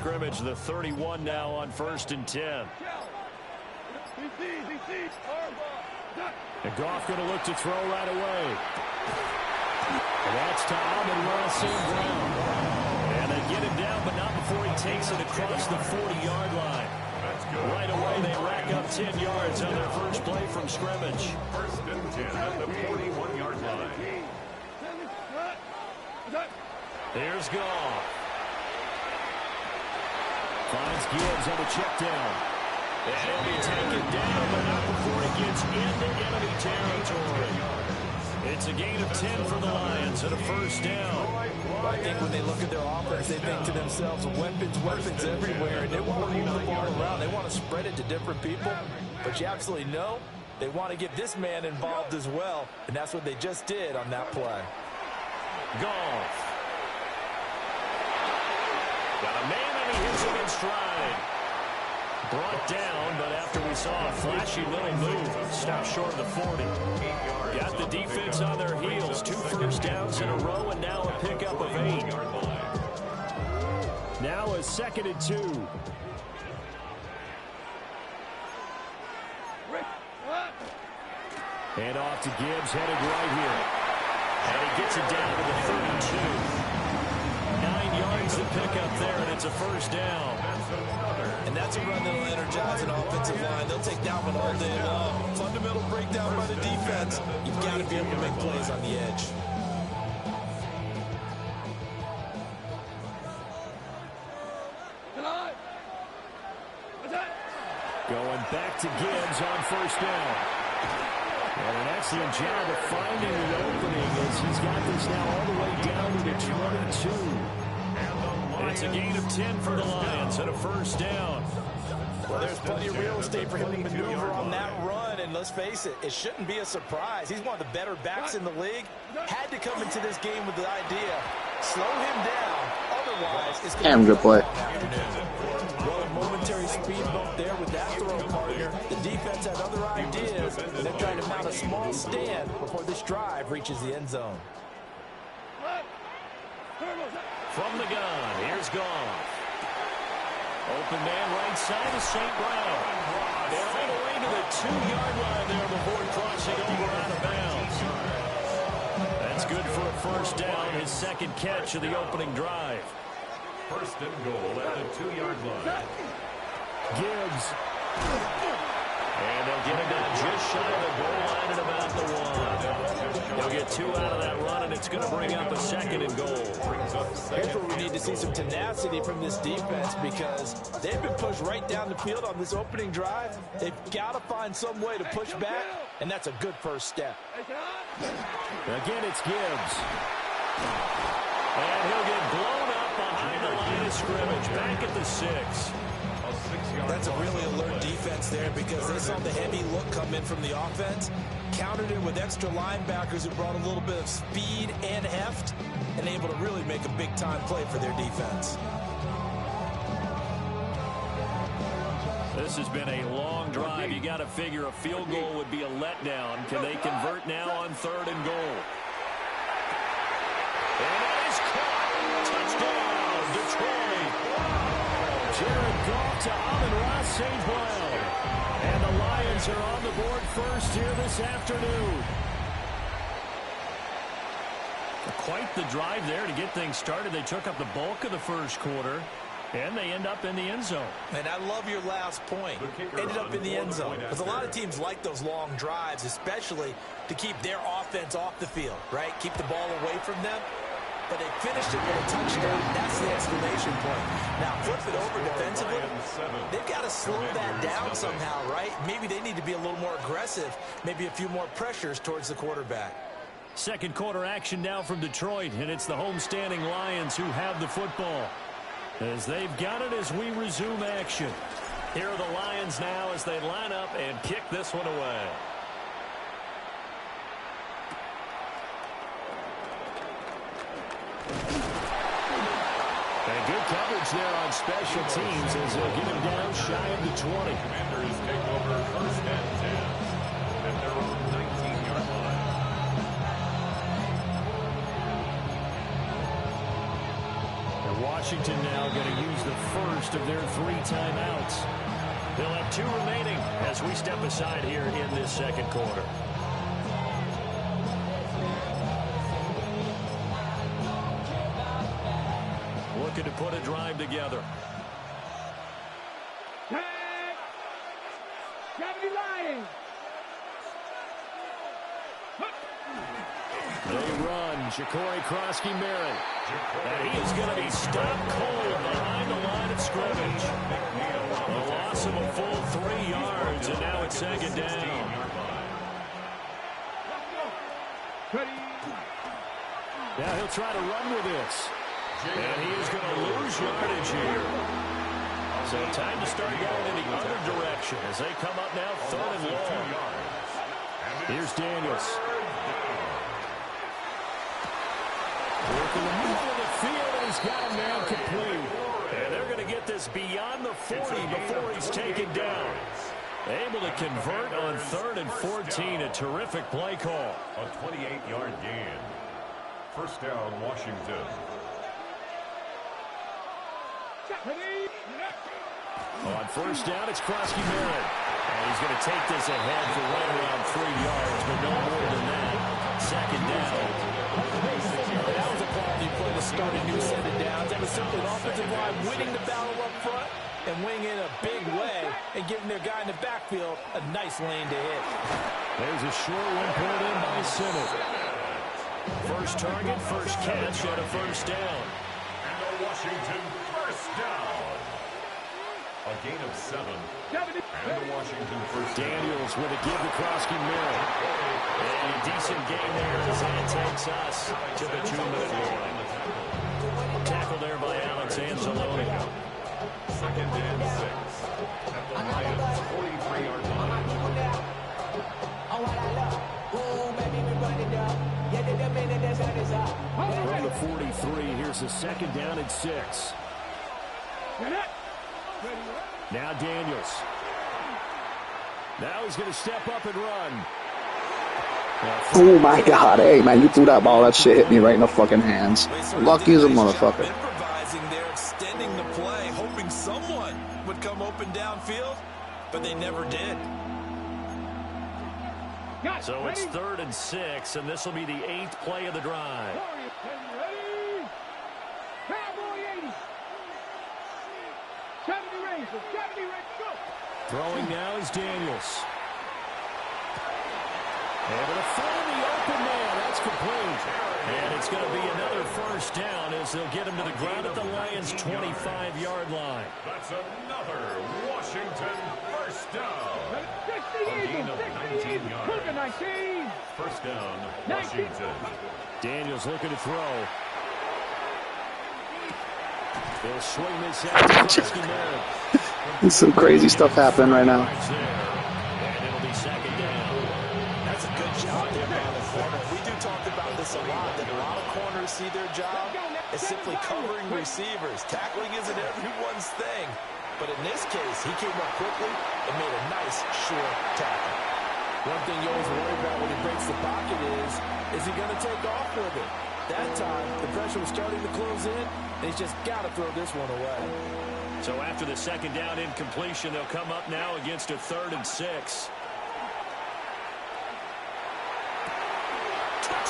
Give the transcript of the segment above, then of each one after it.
scrimmage, the 31 now on 1st and 10. And Goff going to look to throw right away. And that's to Amon-Ra St. Brown. And they get him down, but not before he takes it across the 40-yard line. Right away, they rack up 10 yards on their first play from scrimmage. 1st and 10 at the 41-yard line. Here's Goff. Finds Gibbs on the check down. And he'll be taken down, but not before he gets into enemy territory. It's a gain of 10 for the Lions and a first down. I think when they look at their offense, they think to themselves, weapons everywhere, and they want to move the ball around. They want to spread it to different people, but you absolutely know they want to get this man involved as well, and that's what they just did on that play. Goff. Got a man, and he hits him in stride. Brought down, but after we saw a flashy little move, stopped short of the 40. Got the defense on their heels. 2 first downs in a row, and now a pickup of 8. Now a 2nd and 2. And off to Gibbs, headed right here. And he gets it down to the 32. 9 yards to pick up there, and it's a first down. And that's a run that'll energize an offensive line. They'll take that one all day long. Fundamental breakdown by the defense. You've got to be able to make plays on the edge. Going back to Gibbs on first down. And an excellent job of finding the opening as he's got this now all the way down to the 22. It's a gain of 10 for the Lions and a first down. Well, there's plenty of real estate for him to maneuver on that run, and let's face it, it shouldn't be a surprise. He's one of the better backs in the league. Had to come into this game with the idea, slow him down, otherwise it's going to be good play. Well, a momentary speed bump there with that throw partner. The defense had other ideas. They're trying to mount a small stand before this drive reaches the end zone. From the gun, here's Goff. Open man right side of St. Brown. They're all the way to the 2-yard line there before crossing over out of bounds. That's good for a first down, his 2nd catch of the opening drive. 1st and goal at the 2-yard line. Gibbs. And they'll get him down just shy of the goal line at about the 1. They'll get 2 out of that run, and it's going to bring up a 2nd and goal. Here's where we need to see some tenacity from this defense because they've been pushed right down the field on this opening drive. They've got to find some way to push back, and that's a good first step. Again, it's Gibbs. And he'll get blown up behind the line of scrimmage, back at the 6. That's a really alert defense there because they saw the heavy look come in from the offense, countered it with extra linebackers who brought a little bit of speed and heft, and able to really make a big-time play for their defense. This has been a long drive. You got to figure a field goal would be a letdown. Can they convert now on 3rd and goal? And it is caught. Touchdown, Detroit. Jared Goff to Amon-Ra St. Brown. And the Lions are on the board first here this afternoon. Quite the drive there to get things started. They took up the bulk of the first quarter, and they end up in the end zone. And I love your last point. Ended up in the end zone. Because a lot of teams like those long drives, especially to keep their offense off the field, right? Keep the ball away from them. But they finished it with a touchdown. That's the exclamation point. Now, flip it over defensively. They've got to slow that down somehow, right? Maybe they need to be a little more aggressive. Maybe a few more pressures towards the quarterback. 2nd quarter action now from Detroit, and it's the homestanding Lions who have the football. As they've got it as we resume action. Here are the Lions now as they line up and kick this one away. And good coverage there on special teams as they'll get him down shy of the 20. Commanders take over 1st and 10 at their own 19-yard line. And Washington now going to use the first of their 3 timeouts. They'll have 2 remaining as we step aside here in this second quarter. Looking to put a drive together. They run. Ja'Cory Krosky-Merritt. And he is going to be stopped cold behind the line of scrimmage. A loss of a full 3 yards, and now it's second down. Now he'll try to run with this. And he is going to lose yardage here. So time to start going in the other direction as they come up now 3rd and long. Here's Daniels. Working the middle of the field, and he's got a man complete. And they're going to get this beyond the 40 before he's taken down. Able to convert on 3rd and 14. A terrific play call. A 28-yard gain. First down, Washington. On first down, it's Krosky-Merritt. And he's going to take this ahead for right around 3 yards, but no more than that. Second down. That was a quality play to start a new set of downs. That was simply an offensive line winning the battle up front and winning in a big way and giving their guy in the backfield a nice lane to hit. There's a short one put in by Simmons. First target, first catch, and a first down. And the Washington first down. A gain of 7. And the Washington first down. Daniels with a give to Krosky-Merritt. And a decent game there as that takes us to the 2-minute line. Tackle there by Alex Anzalone. Second and 6. At the Lions' 43-yard line. From the 43, here's a second down and 6. Now Daniels. Now he's going to step up and run. Oh my God, hey man, you threw that ball, that shit hit me right in the fucking hands. Lucky as a motherfucker. Improvising there, extending the play, hoping someone would come open downfield, but they never did. So it's 3rd and 6, and this will be the 8th play of the drive. Throwing now is Daniels. Able to find the open man. That's complete. And it's going to be another first down as they'll get him to the ground at the Lions' 25-yard line. That's another Washington first down. A gain of 19 yards. First down, Washington. Daniels looking to throw. They'll swing this out to Krosky-Merritt. There's some crazy stuff happening right now. And it'll be second down. That's a good job there by the corner. We do talk about this a lot, that a lot of corners see their job as simply covering receivers. Tackling isn't everyone's thing. But in this case, he came up quickly and made a nice, short tackle. One thing you always worry about when he breaks the pocket is he going to take off with it? That time, the pressure was starting to close in, and he's just got to throw this one away. So after the second down incompletion, they'll come up now against a 3rd and 6.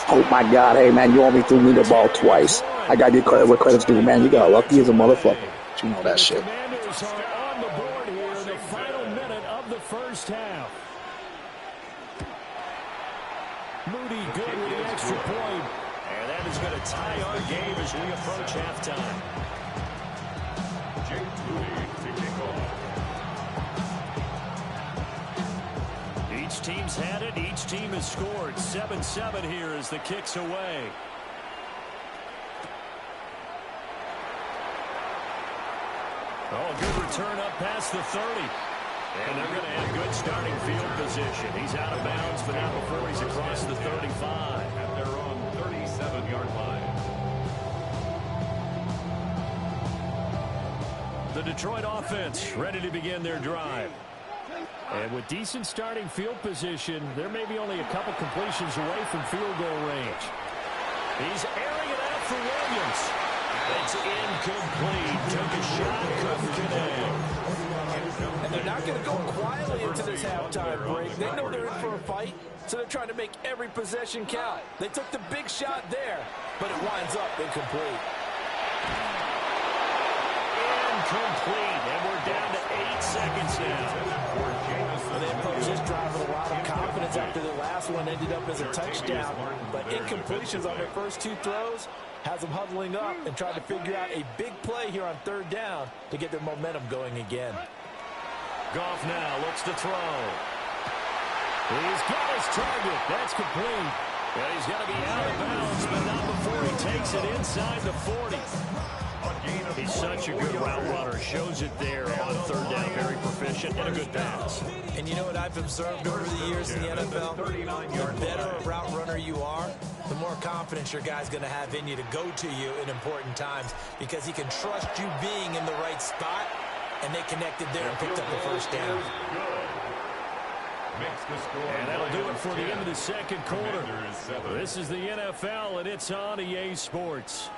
Oh my God, hey man, you only threw me the ball twice. I gotta give credit where credit's due, man. You got lucky as a motherfucker. But you know that shit. Commanders are on the board here in the final minute of the first half. Moody good with the extra point. And that is going to tie our game as we approach halftime. Jake Moody to kick off. Each team's had it. Each team has scored. 7-7 here as the kick's away. Oh, good return up past the 30. And they're going to have good starting field position. He's out of bounds, but not before he's across the 35. At their own 37-yard line. The Detroit offense ready to begin their drive. And with decent starting field position, there may be only a couple completions away from field goal range. He's airing it out for Williams. It's incomplete. Took a shot, couldn't connect. And they're not going to go quietly into this halftime break. They know they're in for a fight, so they're trying to make every possession count. They took the big shot there, but it winds up incomplete. Incomplete, and we're down to 8 seconds now. And they approach this drive with a lot of confidence after their last one ended up as a touchdown. But incompletions on their first 2 throws has them huddling up and trying to figure out a big play here on 3rd down to get their momentum going again. Goff now looks to throw. He's got his target. That's complete. Well, he's got to be out of bounds, but not before he takes it inside the 40. He's such a good route runner. Shows it there on 3rd down. Very proficient and a good pass. And you know what I've observed over the years in the NFL? The better a route runner you are, the more confidence your guy's going to have in you to go to you in important times because he can trust you being in the right spot, and they connected there and picked up the 1st down. And that'll do it for the end of the 2nd quarter. This is the NFL, and it's on EA Sports.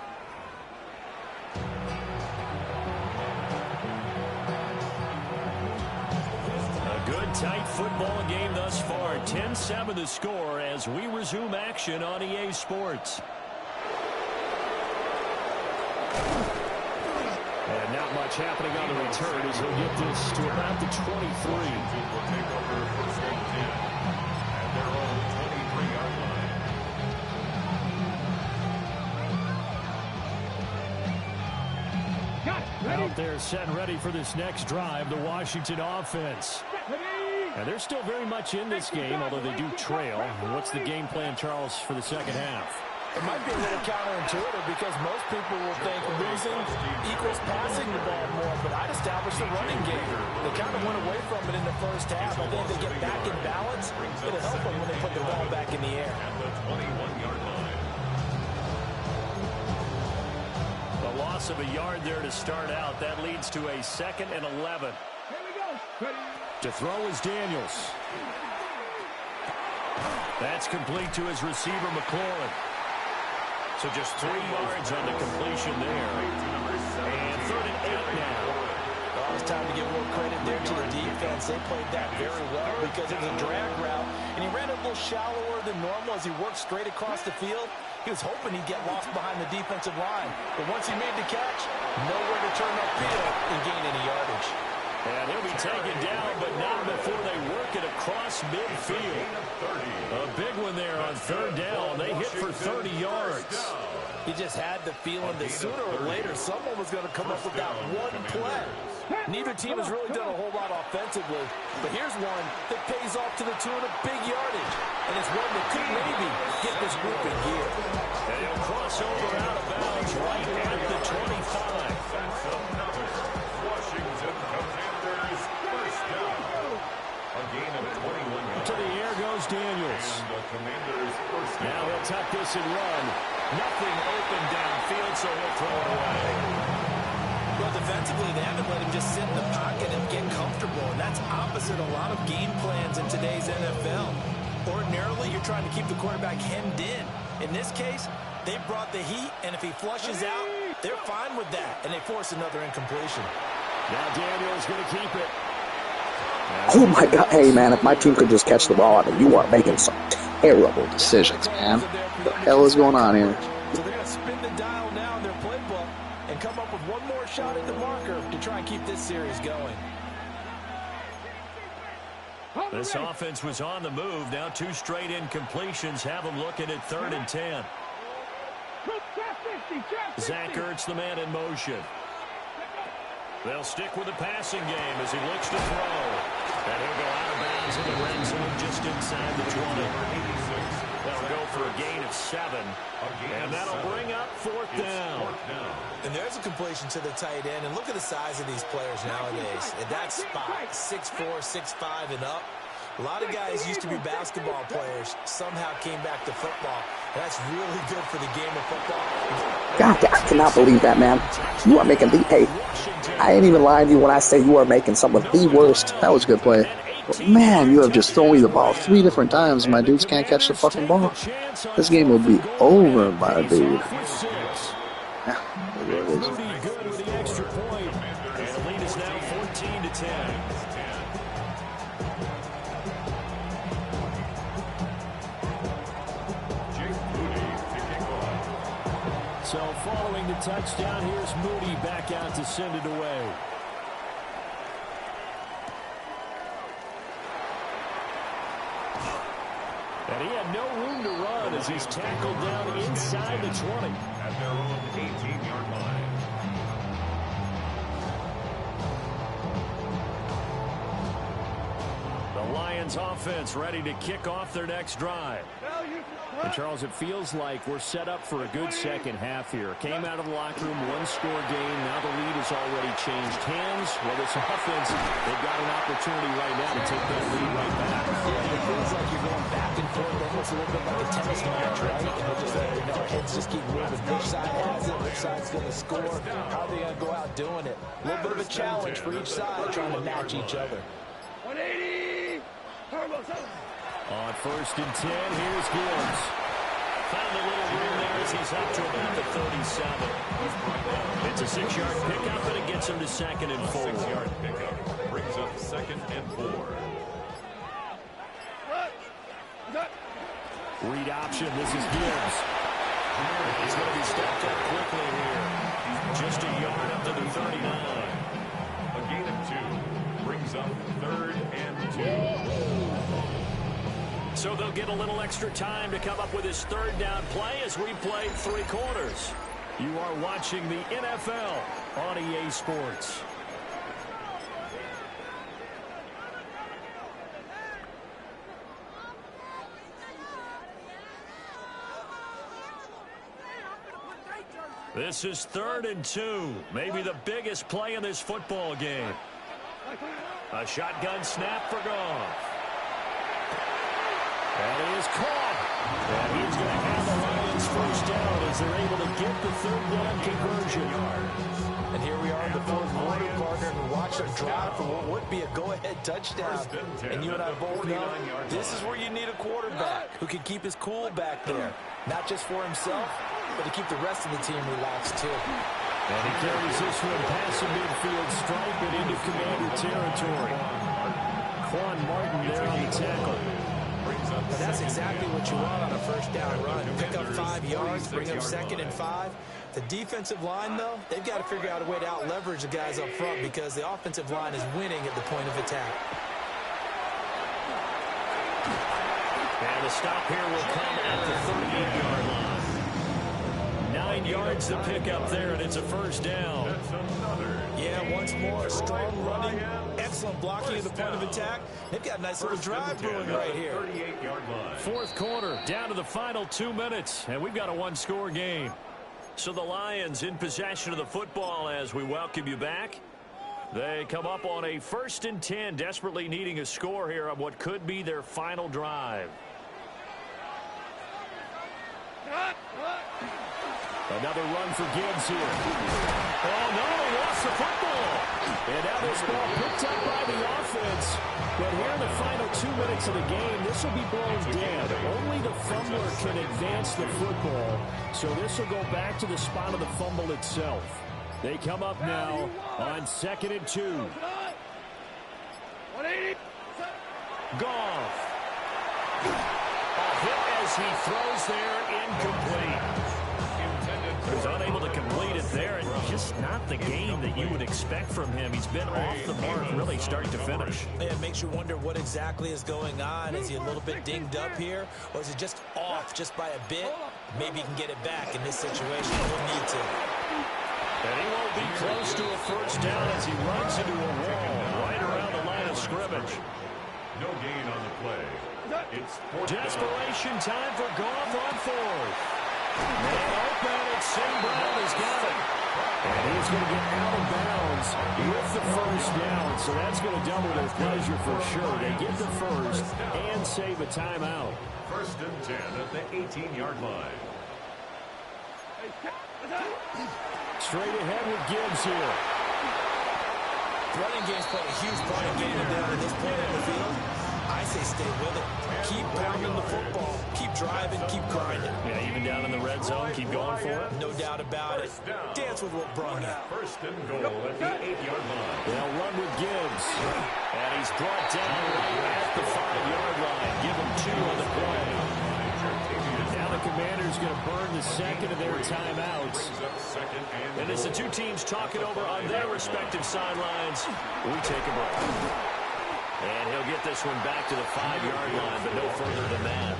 A good, tight football game thus far. 10-7 the score as we resume action on EA Sports. And not much happening on the return as he'll get this to about the 23. Will take over 1st and 10 at their own 23-yard line. Out there set and ready for this next drive, the Washington offense. And they're still very much in this game, although they do trail. What's the game plan, Charles, for the 2nd half? It might be a little counterintuitive because most people will think losing equals passing the ball more, but I'd establish the running game. They kind of went away from it in the 1st half. I think they get back in balance. It'll help them when they put the ball back in the air. At the 21-yard line. A loss of a yard there to start out. That leads to a 2nd and 11. To throw is Daniels. That's complete to his receiver, McLaurin. So just 3 yards on the completion there. And 3rd and 8 now. Well, it's time to give a little credit there to the defense. They played that very well because it was a drag route, and he ran a little shallower than normal as he worked straight across the field. He was hoping he'd get lost behind the defensive line. But once he made the catch, nowhere to turn upfield and gain any yardage. And he'll be taken down, but not before they work it across midfield. A big one there on 3rd down. They hit for 30 yards. You just had the feeling that sooner or later someone was going to come up with that one play. Neither team has really done a whole lot offensively, but here's one that pays off to the tune of big yardage, and it's one that could maybe get this group in gear. And he'll cross over out of bounds right at the 25. Washington Commanders 1st down. A gain of 21 yards. To the air goes Daniels. And the Commanders 1st down. Now he'll tuck this and run. Nothing open downfield, so he'll throw it away. Well, defensively, they haven't let him just sit in the pocket and get comfortable, and that's opposite a lot of game plans in today's NFL. Ordinarily, you're trying to keep the quarterback hemmed in. In this case, they brought the heat, and if he flushes out, they're fine with that, and they force another incompletion. Now Daniel's going to keep it. Oh my God! Hey man, if my team could just catch the ball, I mean, you are making some terrible decisions, man. What the hell is going on here? So they're going to spin the dial now in their playbook and come up with one more shot at the marker to try and keep this series going. This offense was on the move. Now 2 straight incompletions have them looking at 3rd and 10. Zach Ertz, the man in motion. They'll stick with the passing game as he looks to throw. And he'll go out of bounds in the red zone just inside the 20. They'll go for a gain of 7. And that'll bring up 4th down. And there's a completion to the tight end. And look at the size of these players nowadays. At that spot, 6'4", 6'5", and up. A lot of guys used to be basketball players, somehow came back to football. And that's really good for the game of football. God, I cannot believe that, man. You are making the... Hey, I ain't even lying to you when I say you are making some of the worst. That was a good play. But man, you have just thrown me the ball 3 different times. My dudes can't catch the fucking ball. This game will be over, my dude. Yeah, it So following the touchdown, here's Moody back out to send it away. And he had no room to run as he's tackled down inside the 20. At their own 18-yard line. The Lions offense ready to kick off their next drive. And Charles, it feels like we're set up for a good second half here. Came out of the locker room, one-score game. Now the lead has already changed hands. Well, this offense, they've got an opportunity right now to take that lead right back. Yeah, it feels like you're going back and forth, almost a little bit like a tennis match, right? And we're just letting our heads just keep moving. Which side has it? Which side's going to score? How are they going to go out doing it? A little bit of a challenge for each side, trying to match each other. 180! On 1st and 10, here's Gibbs. Found a little room there as he's up to about the 37. It's a 6-yard pickup, and it gets him to 2nd and 4. 6-yard pickup brings up 2nd and 4. Read option, this is Gibbs. He's going to be stepped up quickly here. Just a yard up to the 39. A gain of 2 brings up 3rd and 2. So they'll get a little extra time to come up with his 3rd down play as we play 3 quarters. You are watching the NFL on EA Sports. This is 3rd and 2. Maybe the biggest play in this football game. A shotgun snap for Goff. And he is caught. And he's going to have the Lions 1st down as they're able to get the 3rd down conversion. And here we are in the 4th quarter, partner, and watch them drive for what would be a go-ahead touchdown. And you and I both know this is where you need a quarterback who can keep his cool back there. Not just for himself, but to keep the rest of the team relaxed, too. And he carries this one past the midfield stripe and into Commander territory. Quan Martin there on the tackle. But that's exactly what you want on a 1st down run. Pick up 5 yards, bring up 2nd and 5. The defensive line, though, they've got to figure out a way to out-leverage the guys up front because the offensive line is winning at the point of attack. And the stop here will come at the 38-yard line. 9 yards to pick up there, and it's a 1st down. Yeah, once more, strong running, excellent blocking at the point of attack. They've got a nice little drive brewing right here. 38-yard line. 4th quarter, down to the final 2 minutes, and we've got a 1-score game. So the Lions in possession of the football as we welcome you back. They come up on a 1st and 10, desperately needing a score here on what could be their final drive. Another run for Gibbs here. Oh, no, he lost the football. And now this ball picked up by the offense. But here in the final 2 minutes of the game, this will be blown dead. Only the fumbler can advance the football. So this will go back to the spot of the fumble itself. They come up now on 2nd and 2. 180. Goff. A hit as he throws there, incomplete. He's unable to complete it there, and just not the game that you would expect from him. He's been off the mark really start to finish. Yeah, it makes you wonder what exactly is going on. Is he a little bit dinged up here, or is it just off just by a bit? Maybe he can get it back in this situation. He'll need to. And he won't be close to a 1st down as he runs into a wall right around the line of scrimmage. No gain on the play. It's 4th down. Desperation time for Goff on 4th. Man open, and St. Brown has got it. And he's going to get out of bounds with the 1st down, so that's going to double their pleasure for sure. They get the 1st and save a timeout. 1st and 10 at the 18-yard line. Straight ahead with Gibbs here. Running game's playing a huge part in getting it down at this point in the field. I say stay with it. Keep pounding the football. Keep driving. Keep grinding. Yeah, even down in the red zone, keep going for it. No doubt about it. Dance with what brung you. 1st and goal at the 8-yard line. They'll run with Gibbs. And he's brought down right at the 5-yard line. Give him 2 on the play. Now the Commanders going to burn the second of their timeouts. And as the two teams talk it over on their respective sidelines, we take a break. And he'll get this one back to the 5-yard line, but no further than that.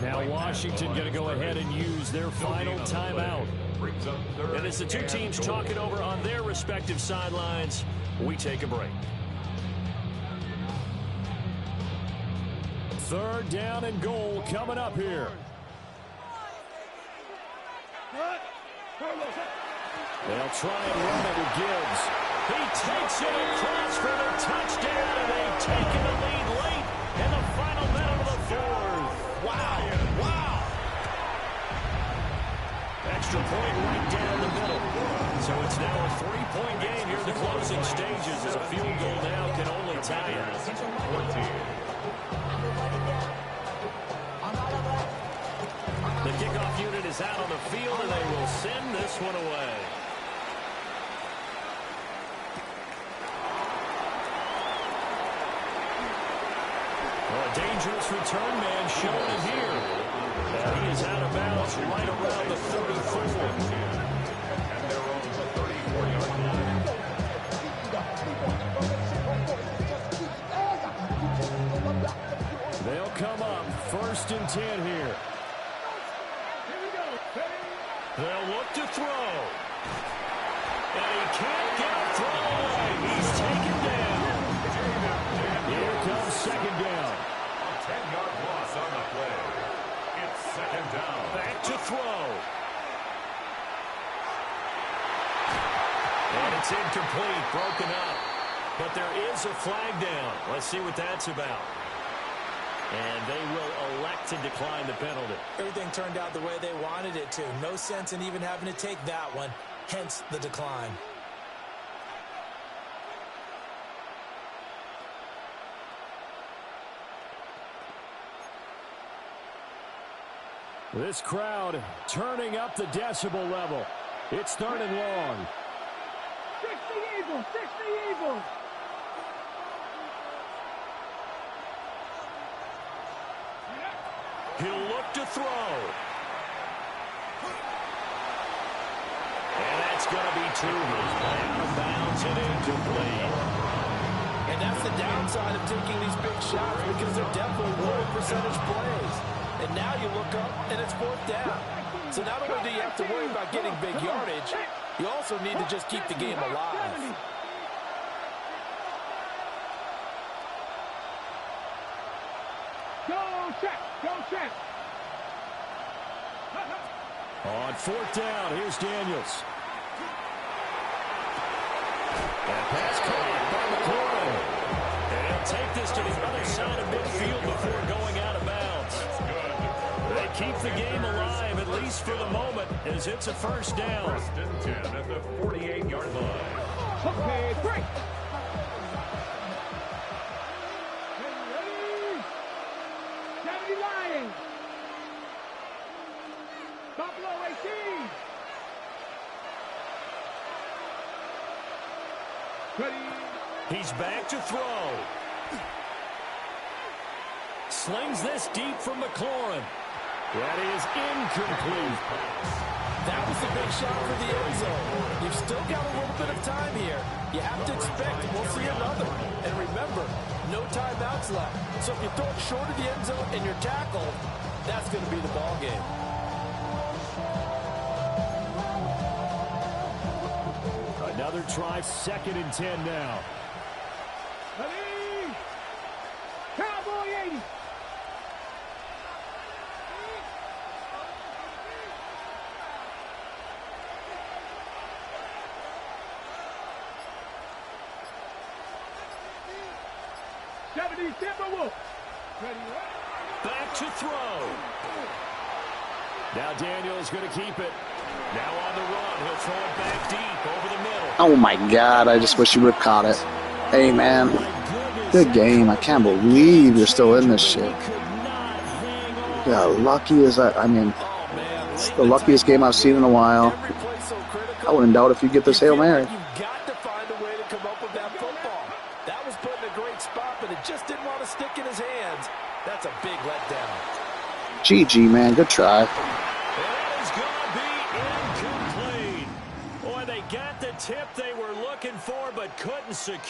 Now Washington going to go ahead and use their final timeout. And as the two teams talk it over on their respective sidelines, we take a break. Third down and goal coming up here. They'll try and run it with Gibbs. He takes it across for the touchdown, and they've taken the lead late in the final minute of the fourth. Wow. Extra point right down the middle. So it's now a 3-point game here in the closing stages as a field goal now can only tie it. The kickoff unit is out on the field, and they will send this one away. Well, a dangerous return man showing here. He is out of bounds right around the 34. And they're on the 34-yard line. They'll come up 1st and 10 here. They'll look to throw. And he can't get a throw away. He's taken down. Here comes 2nd down. A 10-yard loss on the play. It's 2nd down. Back to throw. And it's incomplete, broken up. But there is a flag down. Let's see what that's about. And they will elect to decline the penalty. Everything turned out the way they wanted it to. No sense in even having to take that one, hence the decline. This crowd turning up the decibel level. It's 3rd and long. 60 Eagles, 60 Eagles. He'll look to throw. And that's going to be two. Out of bounds and incomplete. And that's the downside of taking these big shots because they're definitely low percentage plays. And now you look up and it's 4th down. So not only do you have to worry about getting big yardage, you also need to just keep the game alive. Go check. On 4th down, here's Daniels. And pass caught by McLaurin. And he'll take this to the other side of midfield before going out of bounds. They keep the game alive, at least for the moment, as it's a 1st down. 1st and 10 at the 48-yard line. Okay, break. Lions. Buffalo 18. Ready. He's back to throw. Slings this deep from McLaurin. That is incomplete. That was the big shot for the end zone. You've still got a little bit of time here. You have to expect we'll see another. And remember, no timeouts left. So if you throw it short of the end zone and you're tackled, that's going to be the ball game. Another try, 2nd and 10 now. Ready. Cowboy 80. Back to throw. Now Daniels going to keep it. Now on the run. He'll throw it back deep over the middle. Oh my God, I just wish you would have caught it. Hey man, good game. I can't believe you're still in this shit. Yeah, lucky as I mean, it's the luckiest game I've seen in a while. I wouldn't doubt if you get this Hail Mary. You've got to find a way to come up with that football. That was put in a great spot, but it just didn't want to stick in his hands. That's a big letdown. GG, man. Good try. It is going to be incomplete. Boy, they got the tip they were looking for, but couldn't secure.